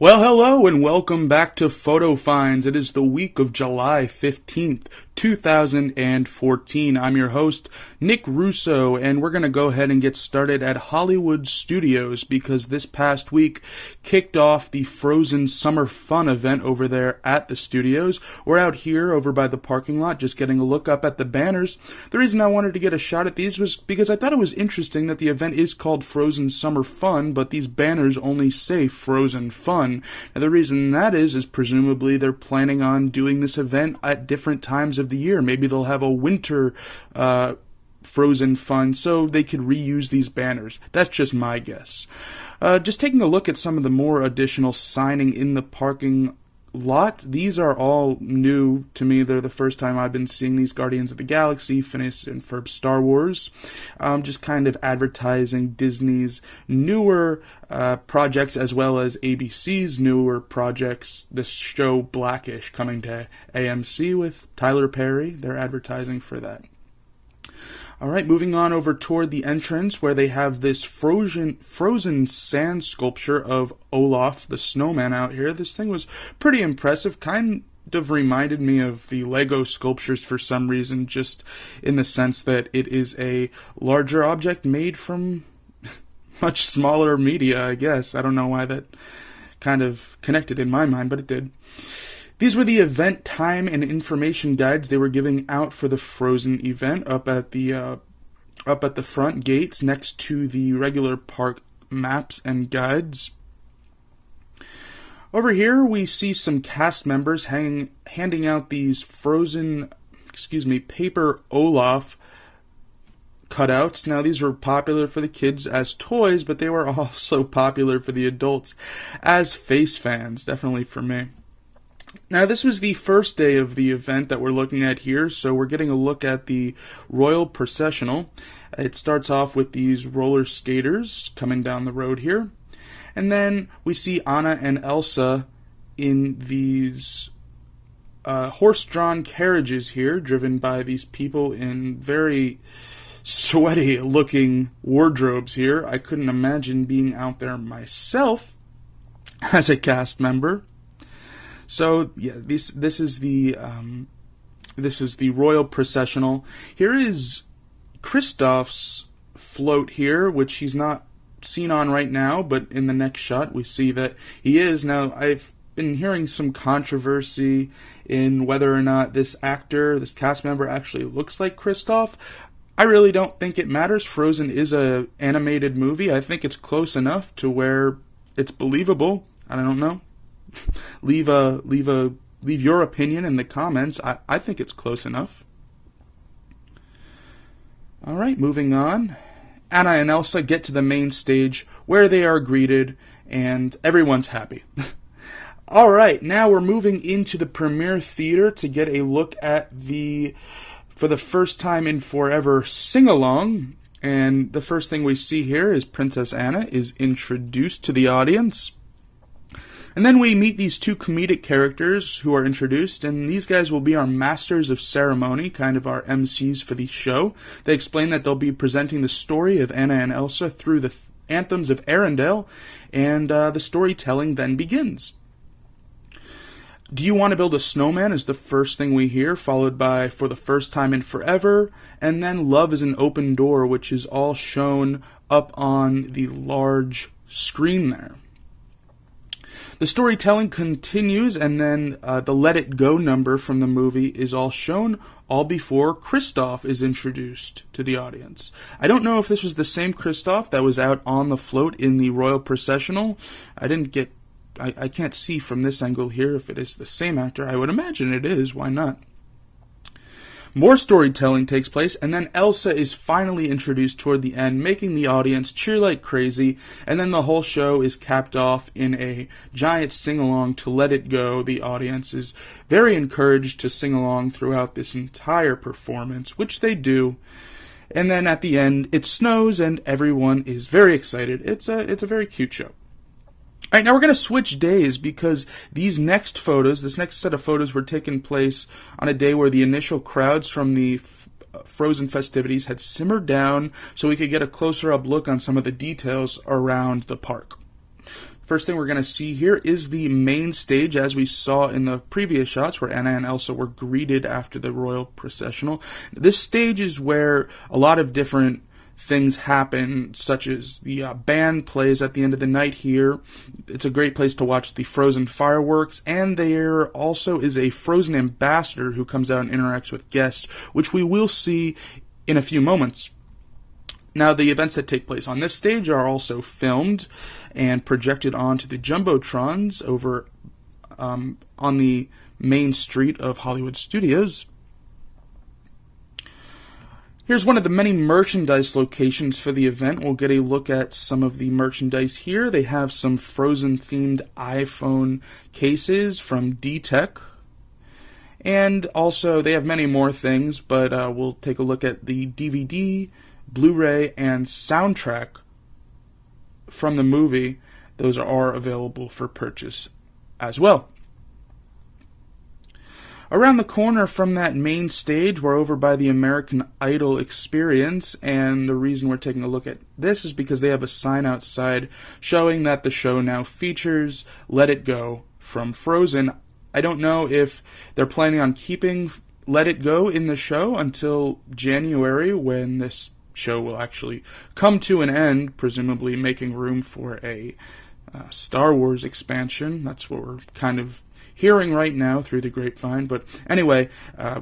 Well, hello and welcome back to Photo Finds. It is the week of July 15th, 2014. I'm your host, Nick Russo, and we're going to go ahead and get started at Hollywood Studios because this past week kicked off the Frozen Summer Fun event over there at the studios. We're out here over by the parking lot just getting a look up at the banners. The reason I wanted to get a shot at these was because I thought it was interesting that the event is called Frozen Summer Fun, but these banners only say Frozen Fun. Now, the reason that is presumably they're planning on doing this event at different times of the year. Maybe they'll have a winter Frozen Fun so they could reuse these banners. That's just my guess. Just taking a look at some of the more additional signing in the parking lot. These are all new to me. They're the first time I've been seeing these. Guardians of the Galaxy, Phineas and Ferb Star Wars. Just kind of advertising Disney's newer projects as well as ABC's newer projects. This show Blackish coming to AMC with Tyler Perry. They're advertising for that. Alright, moving on over toward the entrance where they have this frozen sand sculpture of Olaf the snowman out here. This thing was pretty impressive, kind of reminded me of the Lego sculptures for some reason, just in the sense that it is a larger object made from much smaller media, I guess. I don't know why that kind of connected in my mind, but it did. These were the event time and information guides they were giving out for the Frozen event up at the front gates next to the regular park maps and guides. Over here we see some cast members handing out these paper Olaf cutouts. Now, these were popular for the kids as toys, but they were also popular for the adults as face fans, definitely for me. Now, this was the first day of the event that we're looking at here, so we're getting a look at the Royal Processional. It starts off with these roller skaters coming down the road here, and then we see Anna and Elsa in these horse-drawn carriages here, driven by these people in very sweaty-looking wardrobes here. I couldn't imagine being out there myself as a cast member. So yeah, this is the Royal Processional. Here is Kristoff's float here, which he's not seen on right now, but in the next shot we see that he is. Now, I've been hearing some controversy in whether or not this cast member actually looks like Kristoff. I really don't think it matters. Frozen is an animated movie. I think it's close enough to where it's believable. I don't know. Leave your opinion in the comments. I think it's close enough. Alright, moving on. Anna and Elsa get to the main stage where they are greeted and everyone's happy. Alright, now we're moving into the premiere theater to get a look at for the first time in forever, sing-along. And the first thing we see here is Princess Anna is introduced to the audience. And then we meet these two comedic characters who are introduced, and these guys will be our masters of ceremony, kind of our MCs for the show. They explain that they'll be presenting the story of Anna and Elsa through the anthems of Arendelle, and the storytelling then begins. Do you want to build a snowman is the first thing we hear, followed by For the First Time in Forever, and then Love is an Open Door, which is all shown up on the large screen there. The storytelling continues, and then the Let It Go number from the movie is all shown, all before Kristoff is introduced to the audience. I don't know if this was the same Kristoff that was out on the float in the Royal Processional. I can't see from this angle here if it is the same actor. I would imagine it is. Why not? More storytelling takes place, and then Elsa is finally introduced toward the end, making the audience cheer like crazy, and then the whole show is capped off in a giant sing-along to Let It Go. The audience is very encouraged to sing along throughout this entire performance, which they do. And then at the end, it snows, and everyone is very excited. It's a very cute show. Alright, now we're going to switch days because this next set of photos were taking place on a day where the initial crowds from the Frozen festivities had simmered down so we could get a closer up look on some of the details around the park. First thing we're going to see here is the main stage, as we saw in the previous shots where Anna and Elsa were greeted after the royal processional. This stage is where a lot of different things happen, such as the band plays at the end of the night here. It's a great place to watch the Frozen fireworks, and there also is a Frozen ambassador who comes out and interacts with guests, which we will see in a few moments. Now, the events that take place on this stage are also filmed and projected onto the Jumbotrons over on the main street of Hollywood Studios. Here's one of the many merchandise locations for the event. We'll get a look at some of the merchandise here. They have some Frozen-themed iPhone cases from D-Tech. And also, they have many more things, but we'll take a look at the DVD, Blu-ray, and soundtrack from the movie. Those are available for purchase as well. Around the corner from that main stage, we're over by the American Idol experience, and the reason we're taking a look at this is because they have a sign outside showing that the show now features Let It Go from Frozen. I don't know if they're planning on keeping Let It Go in the show until January, when this show will actually come to an end, presumably making room for a Star Wars expansion. That's what we're kind of hearing right now through the grapevine. But anyway,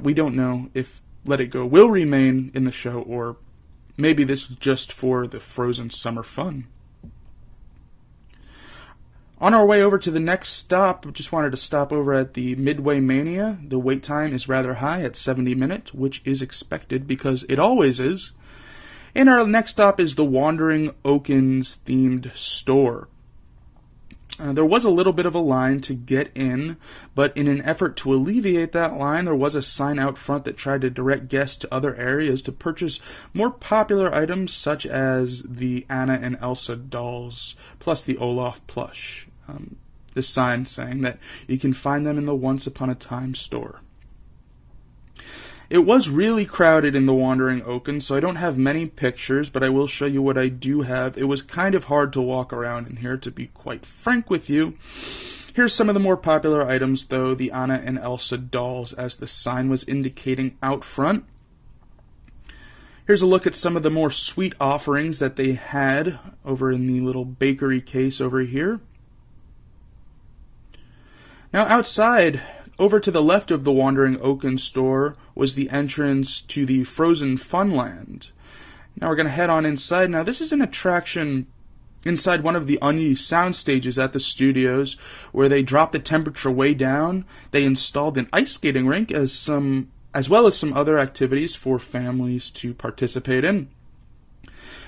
we don't know if Let It Go will remain in the show, or maybe this is just for the Frozen summer fun. On our way over to the next stop, just wanted to stop over at the Midway Mania. The wait time is rather high at 70 minutes, which is expected because it always is. And our next stop is the Wandering Oakens themed store. There was a little bit of a line to get in, but in an effort to alleviate that line, there was a sign out front that tried to direct guests to other areas to purchase more popular items such as the Anna and Elsa dolls, plus the Olaf plush. This sign saying that you can find them in the Once Upon a Time store. It was really crowded in the Wandering Oakens, so I don't have many pictures, but I will show you what I do have. It was kind of hard to walk around in here, to be quite frank with you. Here's some of the more popular items, though, the Anna and Elsa dolls, as the sign was indicating out front. Here's a look at some of the more sweet offerings that they had over in the little bakery case over here. Now outside, over to the left of the Wandering Oakens store, was the entrance to the Frozen Funland. Now we're going to head on inside. Now this is an attraction inside one of the unused sound stages at the studios, where they dropped the temperature way down. They installed an ice skating rink as well as some other activities for families to participate in.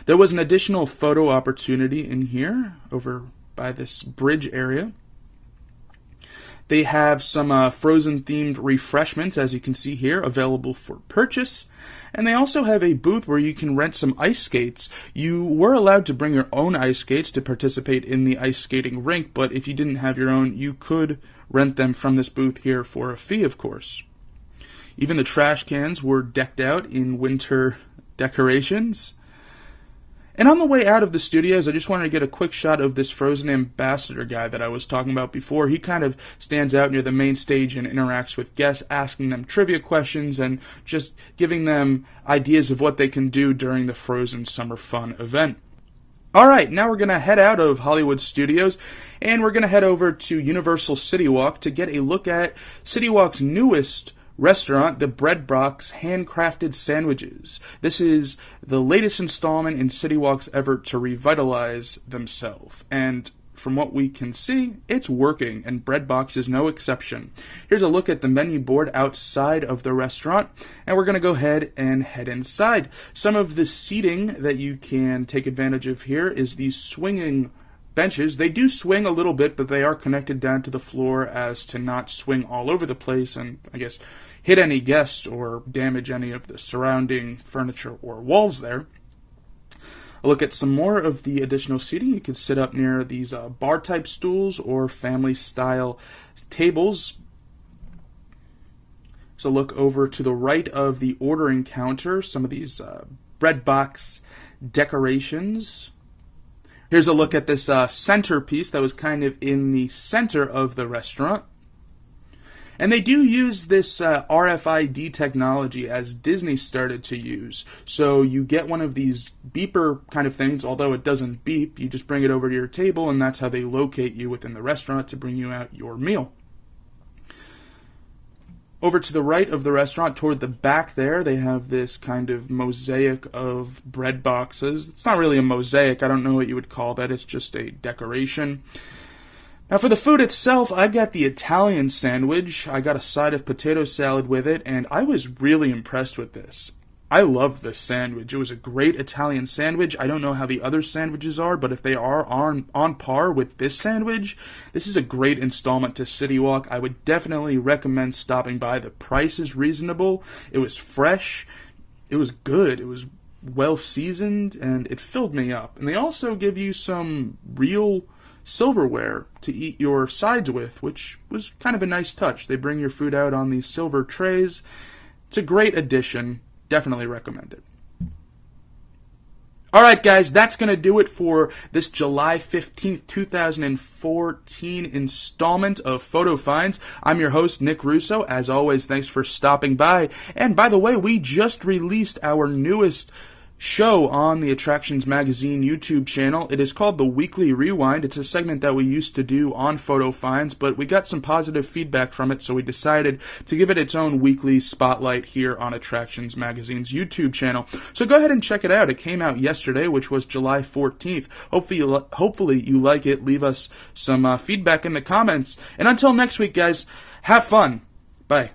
There was an additional photo opportunity in here over by this bridge area. They have some Frozen-themed refreshments, as you can see here, available for purchase. And they also have a booth where you can rent some ice skates. You were allowed to bring your own ice skates to participate in the ice skating rink, but if you didn't have your own, you could rent them from this booth here for a fee, of course. Even the trash cans were decked out in winter decorations. And on the way out of the studios, I just wanted to get a quick shot of this Frozen ambassador guy that I was talking about before. He kind of stands out near the main stage and interacts with guests, asking them trivia questions and just giving them ideas of what they can do during the Frozen Summer Fun event. Alright, now we're going to head out of Hollywood Studios, and we're going to head over to Universal CityWalk to get a look at CityWalk's newest restaurant, the Breadbox handcrafted sandwiches. This is the latest installment in CityWalk's effort to revitalize themselves, and from what we can see, it's working, and Breadbox is no exception. Here's a look at the menu board outside of the restaurant, and we're going to go ahead and head inside. Some of the seating that you can take advantage of here is these swinging benches. They do swing a little bit, but they are connected down to the floor as to not swing all over the place and, I guess, hit any guests or damage any of the surrounding furniture or walls there. A look at some more of the additional seating. You can sit up near these bar-type stools or family-style tables. So look over to the right of the ordering counter. Some of these Breadbox decorations. Here's a look at this centerpiece that was kind of in the center of the restaurant. And they do use this RFID technology as Disney started to use. So you get one of these beeper kind of things, although it doesn't beep. You just bring it over to your table, and that's how they locate you within the restaurant to bring you out your meal. Over to the right of the restaurant, toward the back there, they have this kind of mosaic of bread boxes. It's not really a mosaic. I don't know what you would call that. It's just a decoration. Now for the food itself, I got the Italian sandwich. I got a side of potato salad with it, and I was really impressed with this. I loved this sandwich. It was a great Italian sandwich. I don't know how the other sandwiches are, but if they are on par with this sandwich, this is a great installment to CityWalk. I would definitely recommend stopping by. The price is reasonable. It was fresh. It was good. It was well seasoned, and it filled me up. And they also give you some real silverware to eat your sides with, which was kind of a nice touch. They bring your food out on these silver trays. It's a great addition. Definitely recommend it. Alright guys, that's going to do it for this July 15th, 2014 installment of Photo Finds. I'm your host, Nick Russo. As always, thanks for stopping by. And by the way, we just released our newest show on the Attractions Magazine YouTube channel. It is called The Weekly Rewind. It's a segment that we used to do on Photo Finds, but we got some positive feedback from it, so we decided to give it its own weekly spotlight here on Attractions Magazine's YouTube channel. So go ahead and check it out. It came out yesterday, which was July 14th. Hopefully you like it. Leave us some feedback in the comments. And until next week, guys, have fun. Bye.